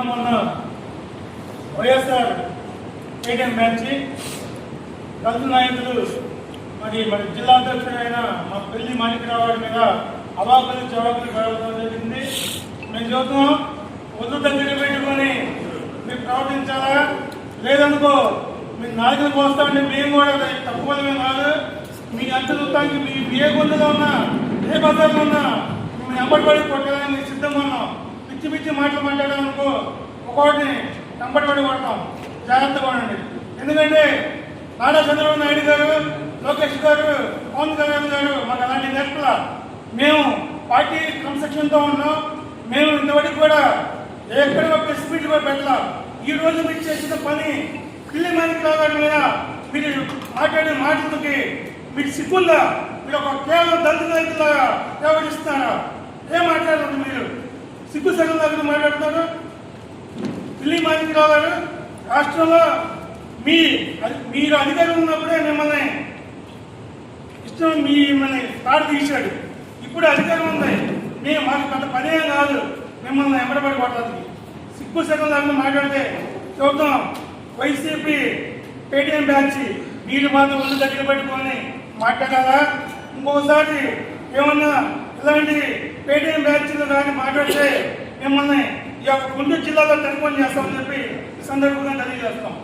మొన్న YSR ATM batch దళిత నాయకులు మరి జిల్లా అధ్యక్షుడైన మా పెళ్లి మాణిక్యరావు మీద అవాకులు చవాకులు జరగడం జరిగింది. మేము చూస్తున్నాం, ఒళ్ళు దగ్గర పెట్టుకొని మీరు ప్రవర్తించాలా, లేదనుకో మీరు నాయకులు పోస్తామంటే మేము కూడా తక్కువ కాదు. మీ అంతృత్వానికి మీ ఏ గొంతులో ఉన్నా ఏ బజార్లో ఉన్నా మేము ఎంబడిపడి కొట్టడానికి మేము సిద్ధంగా ఉన్నాం. పిచ్చి పిచ్చి మాటలు మాట్లాడామనుకో ఒక్కొక్కటిని ఎంబడిపడి కొడతాం. జాగ్రత్తగా ఉండండి. ఎందుకంటే నారా చంద్రబాబు నాయుడు గారు, లోకేష్ గారు, పవన్ కళ్యాణ్ గారు మాకు అలాంటి నేర్పల. మేము పార్టీ క్రమశిక్షణతో ఉన్నాం. మేము ఇంతవరకు కూడా ఎక్కడ ప్రెస్ మీట్ కూడా పెట్టాల. ఈ రోజు మీరు చేసిన పని పిల్లి మాణిక్యరావు గారి మీద మీరు మాట్లాడే మాటలకి మీరు సిగ్గుందా? మీరు ఒక కేవలం దళిత నాయకులాగా వ్యవహరిస్తున్నారా? ఏం మాట్లాడారు మీరు? సిగ్గు సగం దగ్గర మాట్లాడుతున్నారు. పిల్లి మాణిక్యరావు గారు రాష్ట్రంలో మీరు అధికారం ఉన్నప్పుడే మిమ్మల్ని ఇష్టం మిమ్మల్ని తాడు తీశాడు. ఇప్పుడు అధికారం ఉంది, మేము మాకు కొంత పనే కాదు మిమ్మల్ని ఎంబడబడి కొట్టడానికి. సిగ్గు సగం దగ్గర మాట్లాడితే చూద్దాం. వైసీపీ పేటీఎం బ్యాచ్ మీరు మాత్రం ఒళ్ళు దగ్గర పెట్టుకొని మాట్లాడాలా? ఇంకొకసారి ఏమన్నా ఇలాంటి పేటీఎం బ్యాచ్లు కానీ మాట్లాడితే మిమ్మల్ని ఈ యొక్క గుంటూరు జిల్లాలో టెలిఫోన్ చేస్తామని చెప్పి ఈ సందర్భంగా తెలియజేస్తాం.